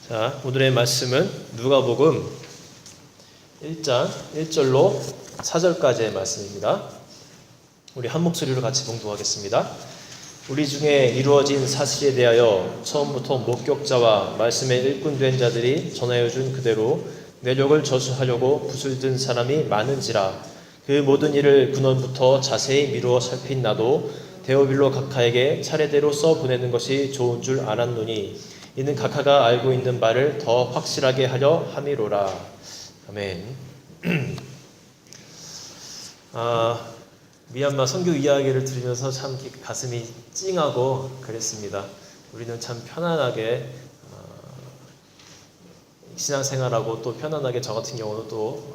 자, 오늘의 말씀은 누가복음 1장 1절로 4절까지의 말씀입니다. 우리 한 목소리로 같이 봉독하겠습니다. 우리 중에 이루어진 사실에 대하여 처음부터 목격자와 말씀에 일꾼된 자들이 전하여 준 그대로 내력을 저수하려고 붓을 든 사람이 많은지라. 그 모든 일을 근원부터 자세히 미루어 살핀 나도 데오빌로 각하에게 차례대로 써 보내는 것이 좋은 줄 알았노니 이는 각하가 알고 있는 바를 더 확실하게 하려 함이로라. 아멘. 미얀마 선교 이야기를 들으면서 참 가슴이 찡하고 그랬습니다. 우리는 참 편안하게 신앙생활하고 또 편안하게 저 같은 경우는 또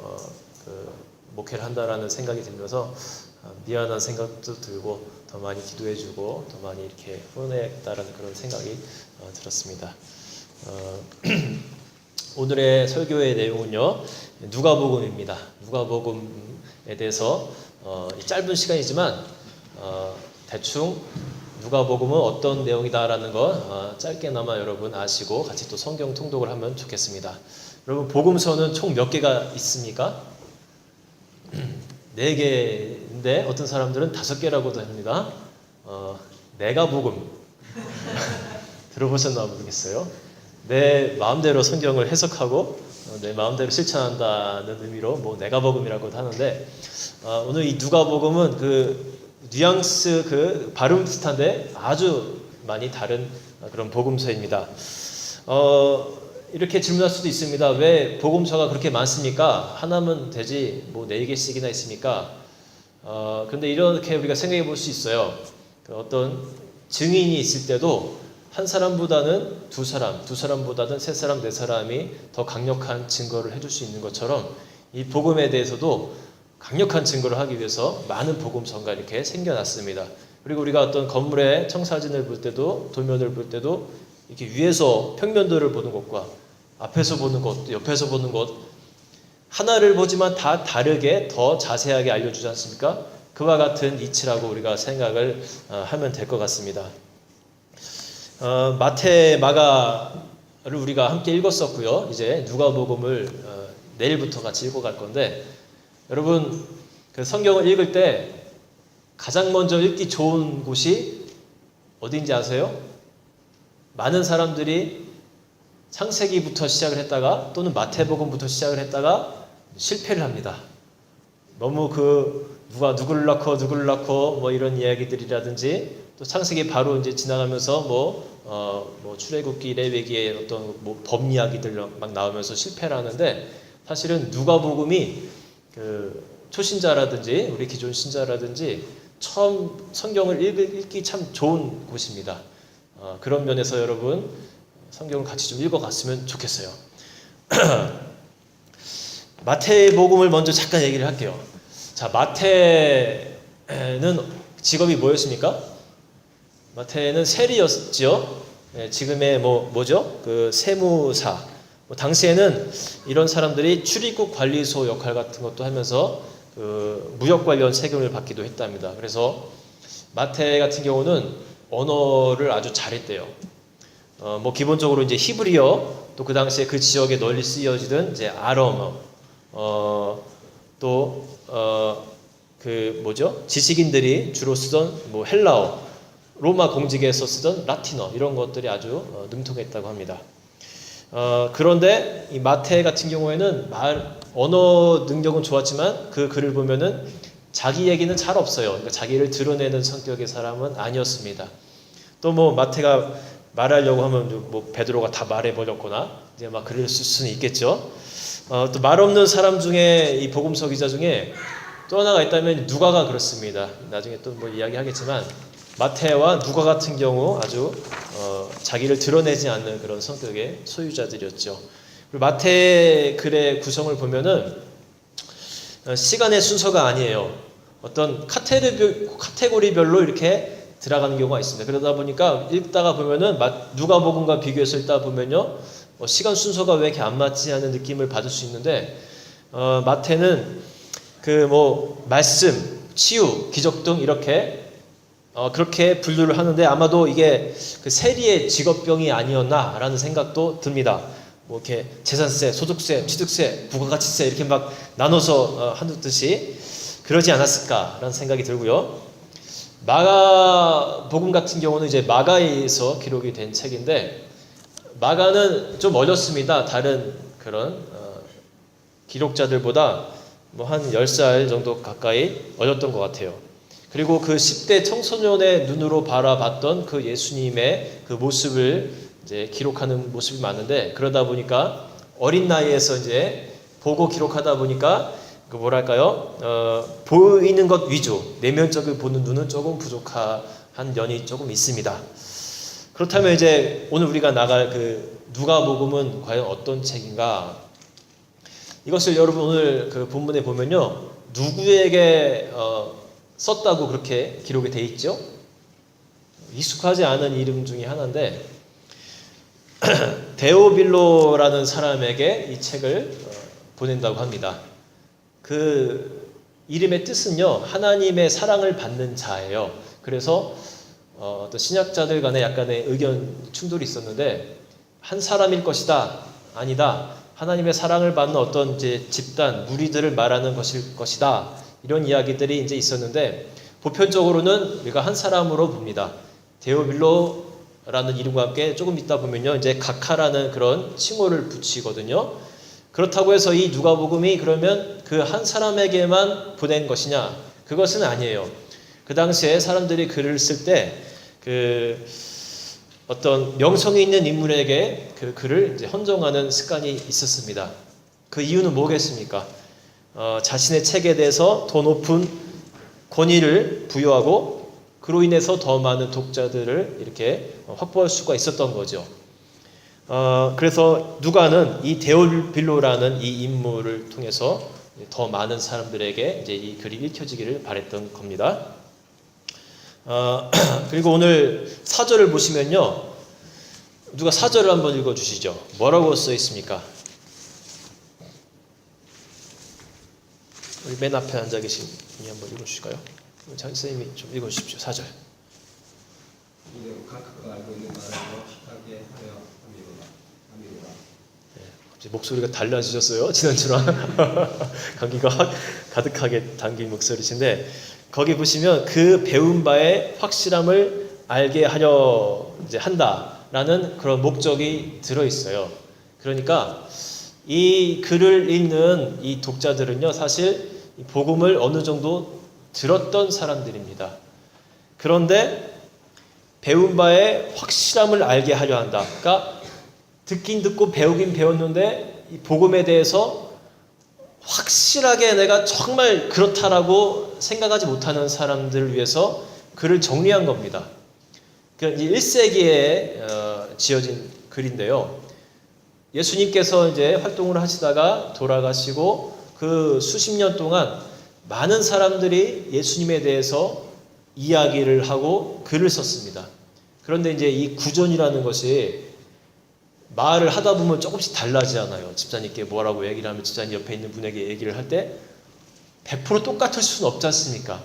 목회를 한다라는 생각이 들면서 미안한 생각도 들고 더 많이 기도해주고 더 많이 이렇게 후원했다라는 그런 생각이 들었습니다. 오늘의 설교의 내용은요, 누가복음입니다. 누가복음에 대해서 짧은 시간이지만 대충 누가복음은 어떤 내용이다라는 거 짧게나마 여러분 아시고 같이 또 성경 통독을 하면 좋겠습니다. 여러분, 복음서는 총 몇 개가 있습니까? 4개인데 어떤 사람들은 5개라고도 합니다. 내가복음 들어보셨나 모르겠어요. 내 마음대로 성경을 해석하고 내 마음대로 실천한다는 의미로 내가복음이라고도 하는데, 오늘 이 누가복음은 그 뉘앙스 그 발음 비슷한데 아주 많이 다른 그런 복음서입니다. 이렇게 질문할 수도 있습니다. 왜 복음서가 그렇게 많습니까? 하나면 되지 4개씩이나 있습니까? 그런데 이렇게 우리가 생각해 볼 수 있어요. 어떤 증인이 있을 때도 한 사람보다는 두 사람보다는 3사람, 4사람이 더 강력한 증거를 해줄 수 있는 것처럼 이 복음에 대해서도 강력한 증거를 하기 위해서 많은 복음서가 이렇게 생겨났습니다. 그리고 우리가 어떤 건물의 청사진을 볼 때도, 도면을 볼 때도 이렇게 위에서 평면도를 보는 것과 앞에서 보는 것, 옆에서 보는 것, 하나를 보지만 다 다르게 더 자세하게 알려주지 않습니까? 그와 같은 이치라고 우리가 생각을 하면 될 것 같습니다. 마태, 마가를 우리가 함께 읽었었고요. 이제 누가복음을 내일부터 같이 읽어갈 건데, 여러분 그 성경을 읽을 때 가장 먼저 읽기 좋은 곳이 어디인지 아세요? 많은 사람들이 창세기부터 시작을 했다가 또는 마태복음부터 시작을 했다가 실패를 합니다. 너무 누가 누구를 낳고 이런 이야기들이라든지, 또 창세기 바로 이제 지나가면서 출애굽기, 레위기의 어떤 범 이야기들 막 나오면서 실패를 하는데, 사실은 누가복음이 그 초신자라든지 우리 기존 신자라든지 처음 성경을 읽기 참 좋은 곳입니다. 그런 면에서 여러분 성경을 같이 좀 읽어갔으면 좋겠어요. 마태복음을 먼저 잠깐 얘기를 할게요. 자, 마태는 직업이 뭐였습니까? 마태는 세리였지요. 지금의 뭐죠? 그 세무사. 당시에는 이런 사람들이 출입국 관리소 역할 같은 것도 하면서 그 무역 관련 세금을 받기도 했답니다. 그래서 마태 같은 경우는 언어를 아주 잘했대요. 기본적으로 이제 히브리어, 또 그 당시에 그 지역에 널리 쓰여지던 이제 아람어, 지식인들이 주로 쓰던 헬라어, 로마 공직에서 쓰던 라틴어, 이런 것들이 아주 능통했다고 합니다. 그런데 이 마태 같은 경우에는 언어 능력은 좋았지만 그 글을 보면은 자기 얘기는 잘 없어요. 그러니까 자기를 드러내는 성격의 사람은 아니었습니다. 또 마태가 말하려고 하면 베드로가 다 말해버렸거나 이제 막 그럴 수는 있겠죠. 또 말 없는 사람 중에 이 복음서 기자 중에 또 하나가 있다면 누가가 그렇습니다. 나중에 또 이야기하겠지만 마태와 누가 같은 경우 아주 자기를 드러내지 않는 그런 성격의 소유자들이었죠. 그리고 마태 글의 구성을 보면은 시간의 순서가 아니에요. 어떤 카테고리별로 이렇게 들어가는 경우가 있습니다. 그러다 보니까 읽다가 보면은 누가복음과 비교해서 읽다 보면요, 시간 순서가 왜 이렇게 안 맞지 하는 느낌을 받을 수 있는데, 마태는 말씀, 치유, 기적 등 이렇게 그렇게 분류를 하는데 아마도 이게 그 세리의 직업병이 아니었나라는 생각도 듭니다. 뭐 이렇게 재산세, 소득세, 취득세, 부가가치세 이렇게 막 나눠서 하듯이 그러지 않았을까라는 생각이 들고요. 마가복음 같은 경우는 이제 마가에서 기록이 된 책인데 마가는 좀 어렸습니다. 다른 그런 기록자들보다 뭐 한 10살 정도 가까이 어렸던 것 같아요. 그리고 그 10대 청소년의 눈으로 바라봤던 그 예수님의 그 모습을 이제 기록하는 모습이 많은데 그러다 보니까 어린 나이에서 이제 보고 기록하다 보니까 그 뭐랄까요? 보이는 것 위주, 내면적을 보는 눈은 조금 부족한 면이 조금 있습니다. 그렇다면 이제 오늘 우리가 나갈 그 누가복음은 과연 어떤 책인가? 이것을 여러분 오늘 그 본문에 보면요, 누구에게 썼다고 그렇게 기록이 돼 있죠? 익숙하지 않은 이름 중에 하나인데 데오빌로라는 사람에게 이 책을 보낸다고 합니다. 그 이름의 뜻은요, 하나님의 사랑을 받는 자예요. 그래서 또 신약자들 간에 약간의 의견 충돌이 있었는데 한 사람일 것이다, 아니다, 하나님의 사랑을 받는 어떤 이제 집단, 무리들을 말하는 것일 것이다, 이런 이야기들이 이제 있었는데 보편적으로는 우리가 한 사람으로 봅니다. 데오빌로라는 이름과 함께 조금 있다 보면요, 이제 각하라는 그런 칭호를 붙이거든요. 그렇다고 해서 이 누가복음이 그러면 그 한 사람에게만 보낸 것이냐? 그것은 아니에요. 그 당시에 사람들이 글을 쓸 때 그 어떤 명성이 있는 인물에게 그 글을 이제 헌정하는 습관이 있었습니다. 그 이유는 뭐겠습니까? 자신의 책에 대해서 더 높은 권위를 부여하고 그로 인해서 더 많은 독자들을 이렇게 확보할 수가 있었던 거죠. 그래서 누가는 이 데오빌로라는 이 인물을 통해서 더 많은 사람들에게 이제 이 글이 읽혀지기를 바랬던 겁니다. 그리고 오늘 사절을 보시면요, 누가 사절을 한번 읽어주시죠. 뭐라고 써 있습니까? 우리 맨 앞에 앉아 계신 분이 한번 읽어주실까요? 장 선생님이 좀 읽어주십시오. 사절. 이는 각각 알고 있는 말을 명확하게 하여 함이로다. 네, 갑자기 목소리가 달라지셨어요. 지난주랑 감기가 가득하게 담긴 목소리신데 거기 보시면 그 배운 바의 확실함을 알게 하려 이제 한다라는 그런 목적이 들어 있어요. 그러니까 이 글을 읽는 이 독자들은요, 사실 복음을 어느 정도 들었던 사람들입니다. 그런데 배운 바의 확실함을 알게 하려 한다. 그러니까 듣긴 듣고 배우긴 배웠는데 이 복음에 대해서 확실하게 내가 정말 그렇다라고 생각하지 못하는 사람들을 위해서 글을 정리한 겁니다. 1세기에 지어진 글인데요. 예수님께서 이제 활동을 하시다가 돌아가시고 그 수십 년 동안 많은 사람들이 예수님에 대해서 이야기를 하고 글을 썼습니다. 그런데 이제 이 구전이라는 것이 말을 하다 보면 조금씩 달라지잖아요. 집사님께 뭐라고 얘기를 하면 집사님 옆에 있는 분에게 얘기를 할 때 100% 똑같을 수는 없지 않습니까?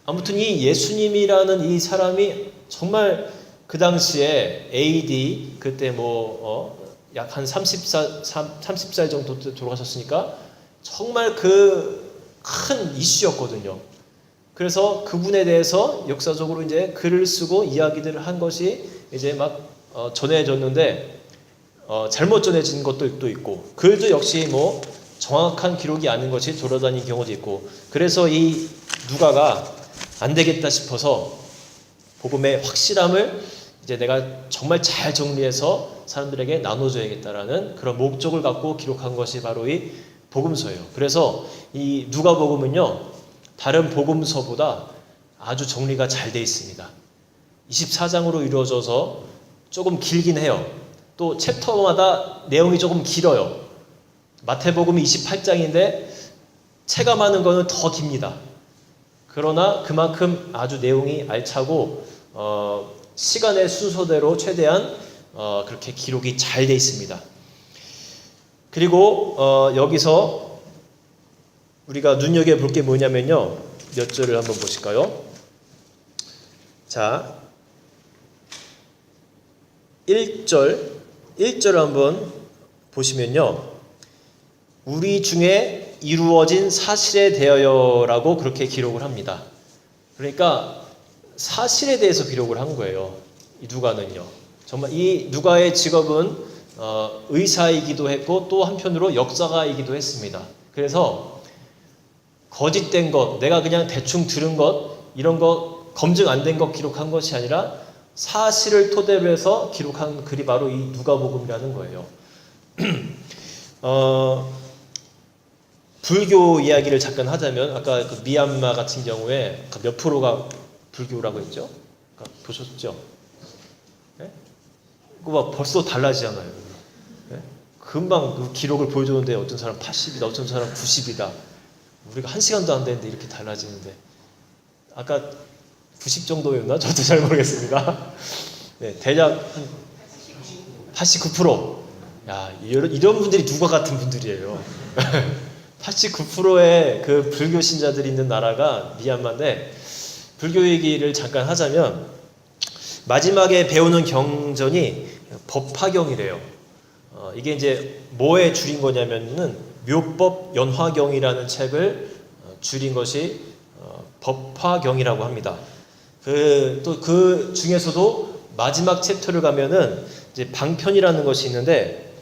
아무튼 이 예수님이라는 이 사람이 정말 그 당시에 AD 그때 약 한 30살 정도 돌아가셨으니까 정말 그 큰 이슈였거든요. 그래서 그분에 대해서 역사적으로 이제 글을 쓰고 이야기들을 한 것이 이제 막 전해졌는데 잘못 전해진 것도 또 있고 글도 역시 뭐 정확한 기록이 아닌 것이 돌아다닌 경우도 있고 그래서 이 누가가 안 되겠다 싶어서 복음의 확실함을 이제 내가 정말 잘 정리해서 사람들에게 나눠줘야겠다라는 그런 목적을 갖고 기록한 것이 바로 이 복음서예요. 그래서 이 누가복음은요, 다른 복음서보다 아주 정리가 잘 돼 있습니다. 24장으로 이루어져서 조금 길긴 해요. 또 챕터마다 내용이 조금 길어요. 마태복음이 28장인데 체감하는 거는 더 깁니다. 그러나 그만큼 아주 내용이 알차고 시간의 순서대로 최대한 그렇게 기록이 잘 돼 있습니다. 그리고 여기서 우리가 눈여겨볼 게 뭐냐면요, 몇 절을 한번 보실까요? 자, 1절 한번 보시면요. 우리 중에 이루어진 사실에 대하여라고 그렇게 기록을 합니다. 그러니까 사실에 대해서 기록을 한 거예요. 이 누가는요. 정말 이 누가의 직업은 의사이기도 했고 또 한편으로 역사가이기도 했습니다. 그래서 거짓된 것, 내가 그냥 대충 들은 것, 이런 거 검증 안 된 것 기록한 것이 아니라 사실을 토대로 해서 기록한 글이 바로 이 누가복음이라는 거예요. 불교 이야기를 잠깐 하자면 아까 그 미얀마 같은 경우에 몇 프로가 불교라고 했죠? 보셨죠? 네? 그거 벌써 달라지잖아요. 네? 금방 그 기록을 보여주는데 어떤 사람 80이다, 어떤 사람 90이다. 우리가 1시간도 안 되는데 이렇게 달라지는데 아까 90 정도였나? 저도 잘 모르겠습니다. 네, 대략 한 89%. 야, 이런 분들이 누가 같은 분들이에요. 89%의 그 불교 신자들이 있는 나라가 미얀마인데 불교 얘기를 잠깐 하자면 마지막에 배우는 경전이 법화경이래요. 이게 이제 뭐에 줄인 거냐면은 묘법 연화경이라는 책을 줄인 것이 법화경이라고 합니다. 또 그 중에서도 마지막 챕터를 가면은 이제 방편이라는 것이 있는데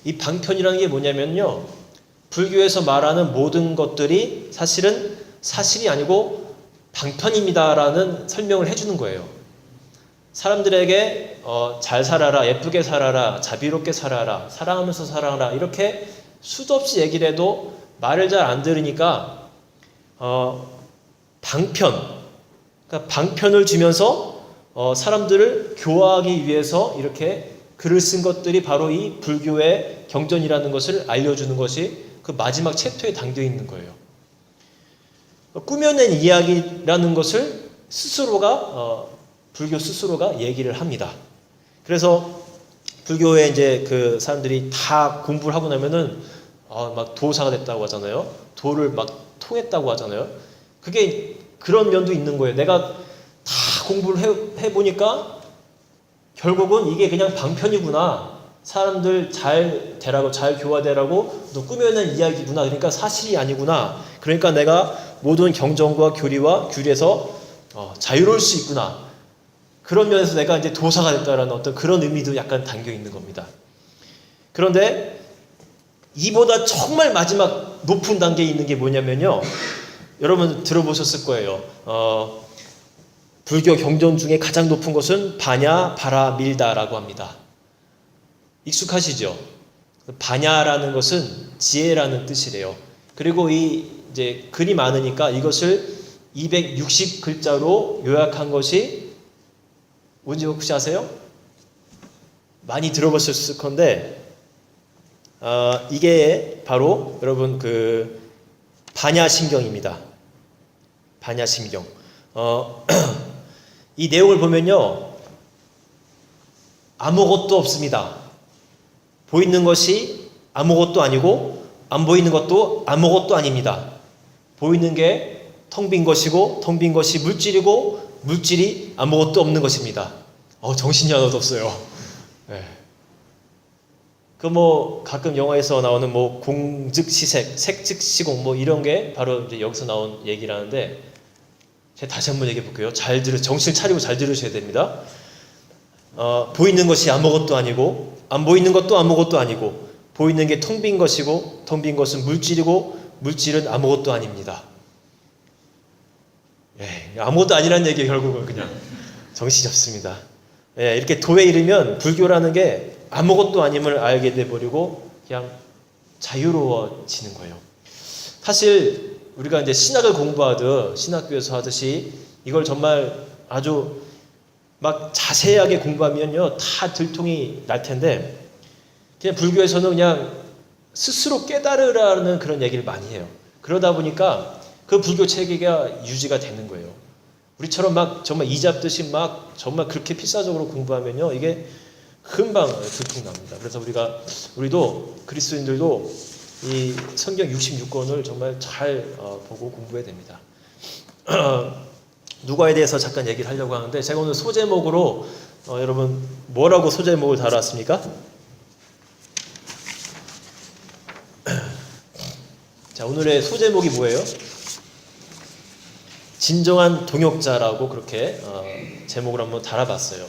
이 방편이라는 게 뭐냐면요. 불교에서 말하는 모든 것들이 사실은 사실이 아니고 방편입니다라는 설명을 해주는 거예요. 사람들에게 잘 살아라, 예쁘게 살아라, 자비롭게 살아라, 사랑하면서 살아라 이렇게 수도 없이 얘기를 해도 말을 잘 안 들으니까 그러니까 방편을 주면서 사람들을 교화하기 위해서 이렇게 글을 쓴 것들이 바로 이 불교의 경전이라는 것을 알려주는 것이 그 마지막 챕터에 담겨 있는 거예요. 꾸며낸 이야기라는 것을 불교 스스로가 얘기를 합니다. 그래서 불교에 이제 그 사람들이 다 공부를 하고 나면은 막 도사가 됐다고 하잖아요. 도를 막 통했다고 하잖아요. 그게 그런 면도 있는 거예요. 내가 다 공부를 해보니까 결국은 이게 그냥 방편이구나. 사람들 잘 되라고, 잘 교화되라고 또 꾸며낸 이야기구나. 그러니까 사실이 아니구나. 그러니까 내가 모든 경전과 교리와 귤에서 자유로울 수 있구나. 그런 면에서 내가 이제 도사가 됐다라는 어떤 그런 의미도 약간 담겨 있는 겁니다. 그런데 이보다 정말 마지막 높은 단계에 있는 게 뭐냐면요. 여러분 들어보셨을 거예요. 불교 경전 중에 가장 높은 것은 바냐 바라밀다라고 합니다. 익숙하시죠? 바냐라는 것은 지혜라는 뜻이래요. 그리고 이제 글이 많으니까 이것을 260글자로 요약한 것이 뭔지 혹시 아세요? 많이 들어보셨을 건데 이게 바로 여러분 그 반야심경입니다. 반야심경. 이 내용을 보면요. 아무것도 없습니다. 보이는 것이 아무것도 아니고 안 보이는 것도 아무것도 아닙니다. 보이는 게 텅 빈 것이고 텅 빈 것이 물질이고 물질이 아무것도 없는 것입니다. 정신이 하나도 없어요. 네. 가끔 영화에서 나오는 공즉시색, 색즉시공 이런 게 바로 이제 여기서 나온 얘기라는데 제가 다시 한번 얘기해 볼게요. 정신 차리고 잘 들으셔야 됩니다. 보이는 것이 아무것도 아니고 안 보이는 것도 아무것도 아니고 보이는 게 텅 빈 것이고 텅 빈 것은 물질이고 물질은 아무것도 아닙니다. 아무것도 아니라는 얘기예요. 결국은 그냥 정신이 없습니다. 이렇게 도에 이르면 불교라는 게 아무것도 아님을 알게 돼버리고 그냥 자유로워지는 거예요. 사실 우리가 이제 신학을 공부하듯 신학교에서 하듯이 이걸 정말 아주 막 자세하게 공부하면요 다 들통이 날 텐데 그냥 불교에서는 그냥 스스로 깨달으라는 그런 얘기를 많이 해요. 그러다 보니까 그 불교 체계가 유지가 되는 거예요. 우리처럼 막 정말 이 잡듯이 막 정말 그렇게 필사적으로 공부하면요 이게 금방 들통납니다. 그래서 우리도 그리스도인들도 이 성경 66권을 정말 잘 보고 공부해야 됩니다. 누가에 대해서 잠깐 얘기를 하려고 하는데 제가 오늘 소제목으로 여러분 뭐라고 소제목을 달았습니까? 자, 오늘의 소제목이 뭐예요? 진정한 동역자라고 그렇게 제목을 한번 달아봤어요.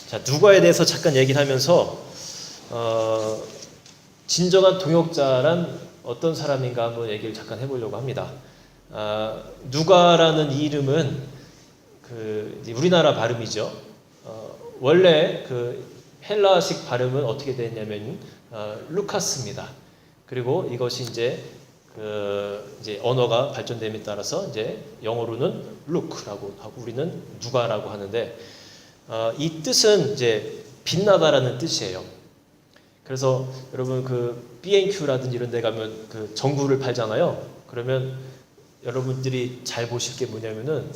자, 누가에 대해서 잠깐 얘기를 하면서 진정한 동역자란 어떤 사람인가 한번 얘기를 잠깐 해보려고 합니다. 누가라는 이 이름은 우리나라 발음이죠. 원래 그 헬라식 발음은 어떻게 됐냐면 루카스입니다. 그리고 이것이 이제 언어가 발전됨에 따라서 이제 영어로는 루크라고 하고 우리는 누가라고 하는데 이 뜻은 이제 빛나다라는 뜻이에요. 그래서 여러분 그 B&Q라든지 이런 데 가면 그 전구를 팔잖아요. 그러면 여러분들이 잘 보실 게 뭐냐면은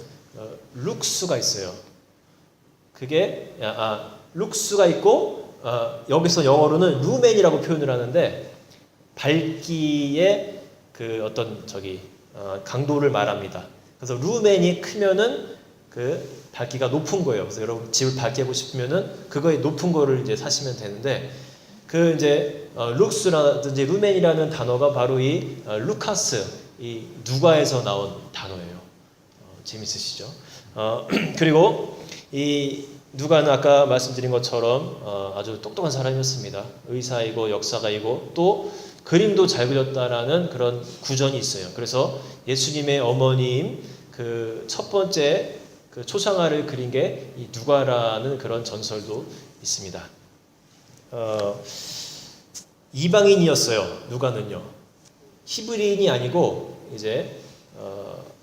룩스가 있어요. 그게 룩스가 있고 여기서 영어로는 루멘이라고 표현을 하는데 밝기의 그 어떤 강도를 말합니다. 그래서 루멘이 크면은 그 밝기가 높은 거예요. 그래서 여러분 집을 밝게 하고 싶으면은 그거의 높은 거를 이제 사시면 되는데 그 이제 룩스라든지 루멘이라는 단어가 바로 이 루카스 이 누가에서 나온 단어예요. 재밌으시죠? 그리고 이 누가는 아까 말씀드린 것처럼 아주 똑똑한 사람이었습니다. 의사이고 역사가이고 또 그림도 잘 그렸다라는 그런 구전이 있어요. 그래서 예수님의 어머니인 그 첫 번째 그 초상화를 그린 게 이 누가라는 그런 전설도 있습니다. 이방인이었어요. 누가는요. 히브리인이 아니고 이제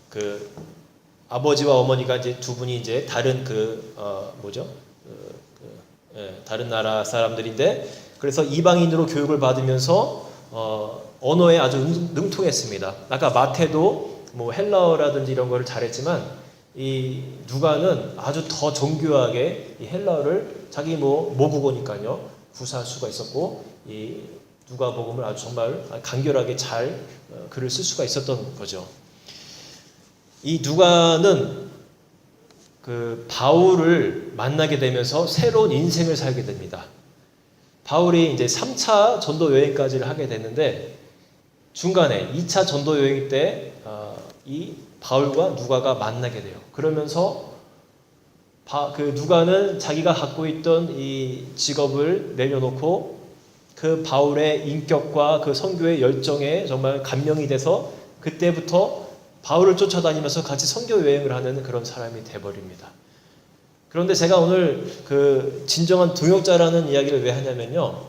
그 아버지와 어머니가 이제 두 분이 이제 다른 다른 나라 사람들인데 그래서 이방인으로 교육을 받으면서 언어에 아주 능통했습니다. 아까 마태도 뭐 헬라어라든지 이런 거를 잘했지만 이 누가는 아주 더 정교하게 이 헬라어를 자기 모국어니까요 구사할 수가 있었고 이 누가복음을 아주 정말 간결하게 잘 글을 쓸 수가 있었던 거죠. 이 누가는 그 바울을 만나게 되면서 새로운 인생을 살게 됩니다. 바울이 이제 3차 전도 여행까지를 하게 됐는데 중간에 2차 전도 여행 때 이 바울과 누가가 만나게 돼요. 그러면서 그 누가는 자기가 갖고 있던 이 직업을 내려놓고 그 바울의 인격과 그 선교의 열정에 정말 감명이 돼서 그때부터 바울을 쫓아다니면서 같이 선교 여행을 하는 그런 사람이 돼버립니다. 그런데 제가 오늘 그 진정한 동역자라는 이야기를 왜 하냐면요.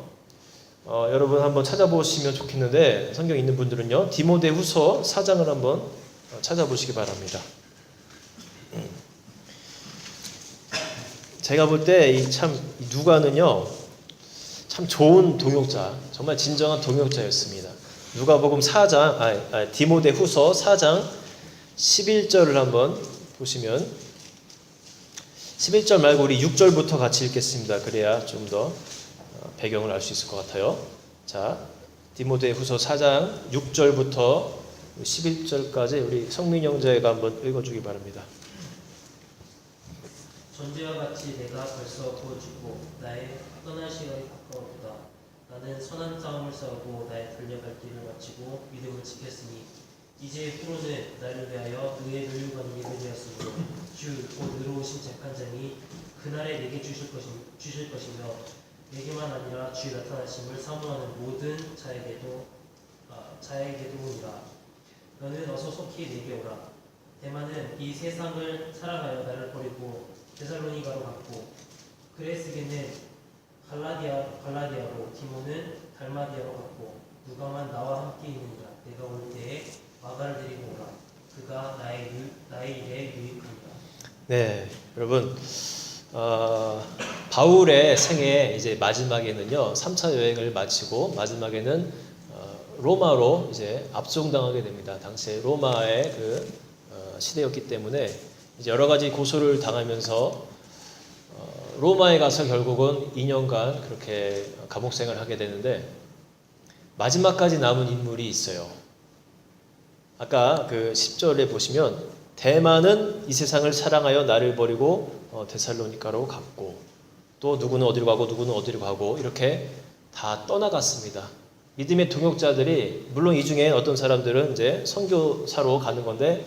여러분 한번 찾아보시면 좋겠는데 성경 있는 분들은요. 디모데후서 4장을 한번 찾아보시기 바랍니다. 제가 볼 때 이 누가는요. 참 좋은 동역자, 정말 진정한 동역자였습니다. 누가복음 4장, 디모데후서 4장 11절을 한번 보시면 11절 말고 우리 6절부터 같이 읽겠습니다. 그래야 좀 더 배경을 알 수 있을 것 같아요. 자, 디모데후서 4장 6절부터 11절까지 우리 성민 형제가 한번 읽어주기 바랍니다. 전제와 같이 내가 벌써 구워주고 나의 떠날 시간이 가까웠다. 나는 선한 싸움을 싸우고 나의 달려갈 길을 마치고 믿음을 지켰으니 이제 후로는 나를 위하여 의의 멸류관이 예배되었으므로 주 곧 의로우신 재판장이 그날에 내게 주실 것이며 내게만 아니라 주의 나타나심을 사모하는 모든 자에게도 오니라. 너는 어서 속히 내게 오라. 대만은 이 세상을 살아가여 나를 버리고 데살로니가로 갔고 그레스게는 갈라디아로 디모는 달마디아로 갔고 누가만 나와 함께 있느니라. 내가 올 때에 마가를 데리고 오라. 그가 나의 일에 유익하리라. 네, 여러분 바울의 생애 이제 마지막에는요 3차 여행을 마치고 마지막에는 로마로 이제 압송당하게 됩니다. 당시에 로마의 그 시대였기 때문에 이제 여러 가지 고소를 당하면서 로마에 가서 결국은 2년간 그렇게 감옥생활을 하게 되는데 마지막까지 남은 인물이 있어요. 아까 그 10절에 보시면 대마는 이 세상을 사랑하여 나를 버리고 데살로니가로 갔고, 또 누구는 어디로 가고 누구는 어디로 가고 이렇게 다 떠나갔습니다. 믿음의 동역자들이, 물론 이 중에 어떤 사람들은 이제 선교사로 가는 건데,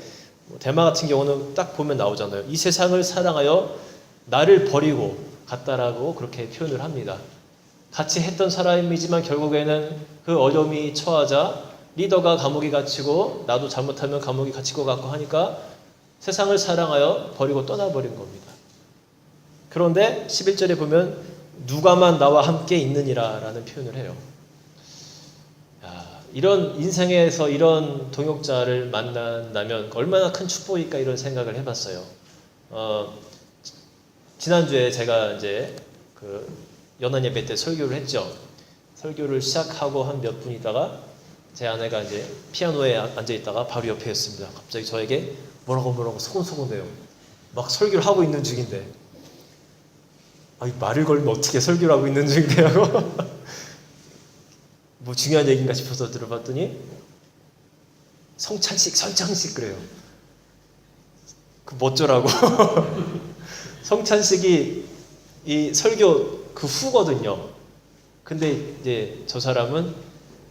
대마 같은 경우는 딱 보면 나오잖아요. 이 세상을 사랑하여 나를 버리고 갔다라고 그렇게 표현을 합니다. 같이 했던 사람이지만 결국에는 그 어려움이 처하자 리더가 감옥에 갇히고 나도 잘못하면 감옥에 갇힐 것 같고 하니까 세상을 사랑하여 버리고 떠나버린 겁니다. 그런데 11절에 보면 누가만 나와 함께 있느니라 라는 표현을 해요. 이런 인생에서 이런 동역자를 만난다면 얼마나 큰 축복일까, 이런 생각을 해봤어요. 지난주에 제가 이제 그 연한 예배 때 설교를 했죠. 설교를 시작하고 한 몇 분 있다가 제 아내가 이제 피아노에 앉아 있다가 바로 옆에였습니다. 갑자기 저에게 뭐라고 소곤소곤해요. 막 설교를 하고 있는 중인데, 말을 걸면 어떻게 설교를 하고 있는 중이냐고 뭐 중요한 얘기인가 싶어서 들어봤더니 성찬식 그래요. 그 뭐쩌라고. 성찬식이 이 설교 그 후거든요. 근데 이제 저 사람은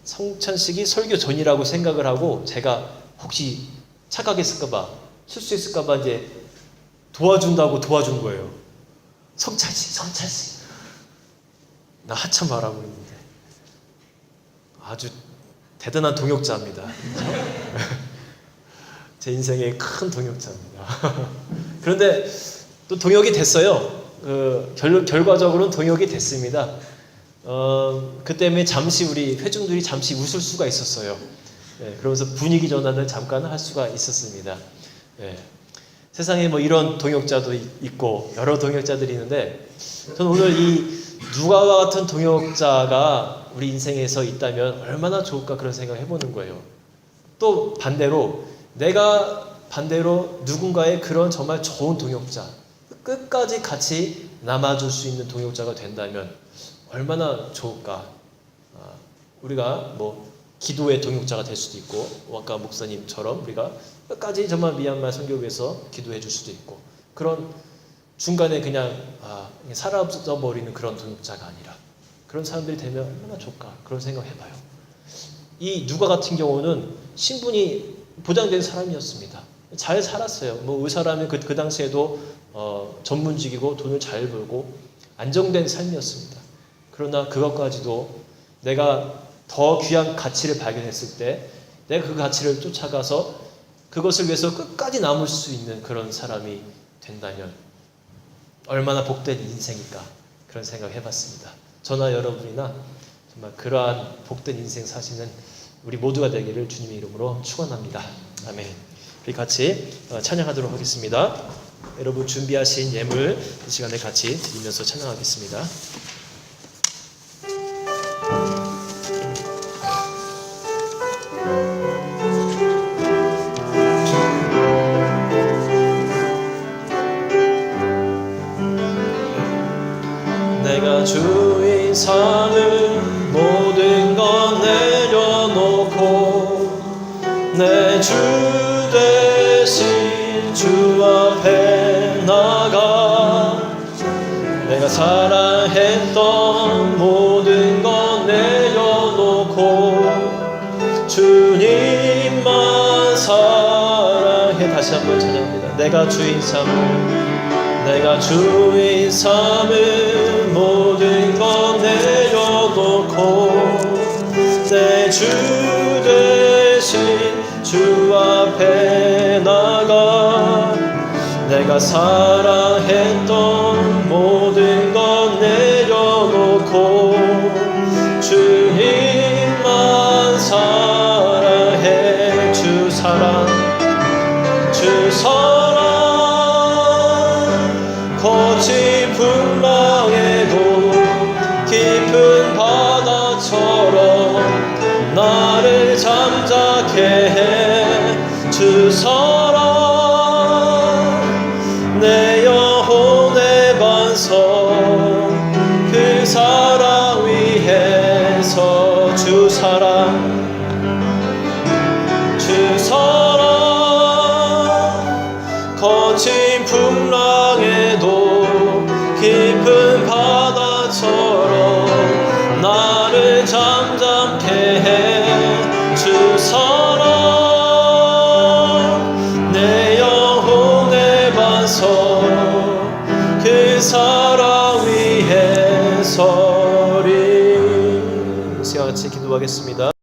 성찬식이 설교 전이라고 생각을 하고, 제가 혹시 착각했을까봐, 실수했을까봐 이제 도와준다고 도와준 거예요. 성찬식. 나 한참 말하고 있는데. 아주 대단한 동역자입니다. 제 인생의 큰 동역자입니다. 그런데 또 동역이 됐어요. 결과적으로는 동역이 됐습니다. 그 때문에 잠시 우리 회중들이 잠시 웃을 수가 있었어요. 그러면서 분위기 전환을 잠깐 할 수가 있었습니다. 세상에 뭐 이런 동역자도 있고 여러 동역자들이 있는데, 저는 오늘 이 누가와 같은 동역자가 우리 인생에서 있다면 얼마나 좋을까, 그런 생각을 해보는 거예요. 또 내가 반대로 누군가의 그런 정말 좋은 동역자, 끝까지 같이 남아줄 수 있는 동역자가 된다면 얼마나 좋을까. 우리가 뭐 기도의 동역자가 될 수도 있고, 아까 목사님처럼 우리가 끝까지 정말 미얀마 선교회에서 기도해 줄 수도 있고, 그런 중간에 그냥 사라져버리는 그런 동역자가 아니라 그런 사람들이 되면 얼마나 좋을까, 그런 생각을 해봐요. 이 누가 같은 경우는 신분이 보장된 사람이었습니다. 잘 살았어요. 뭐 의사라면 그 당시에도 전문직이고 돈을 잘 벌고 안정된 삶이었습니다. 그러나 그것까지도 내가 더 귀한 가치를 발견했을 때 내가 그 가치를 쫓아가서 그것을 위해서 끝까지 남을 수 있는 그런 사람이 된다면 얼마나 복된 인생일까, 그런 생각을 해봤습니다. 저나 여러분이나 정말 그러한 복된 인생 사시는 우리 모두가 되기를 주님의 이름으로 축원합니다. 아멘. 우리 같이 찬양하도록 하겠습니다. 여러분 준비하신 예물 이 시간에 같이 드리면서 찬양하겠습니다. 내가 주인 삼을 모든 것 내려놓고 내 주 대신 주 앞에 나가, 내가 사랑했던 모든 것 내려놓고 주님만 사랑해. 다시 한번 찬양합니다. 내가 주인 삼을 모든 것 내려놓고 내 주 대신 주 앞에 나가, 내가 사랑했던 모든 것 내려놓고 주님만 사랑해. 주 사랑 거친 풍랑에도 깊은 바다처럼 나를 잠자게 해. 주 사랑 내 영혼의 반석, 그 사랑 위에서 주 사랑 잠잠케 해 주소서. 내 영혼의 반석 그 사랑 위에 서리. 시간 같이 기도하겠습니다.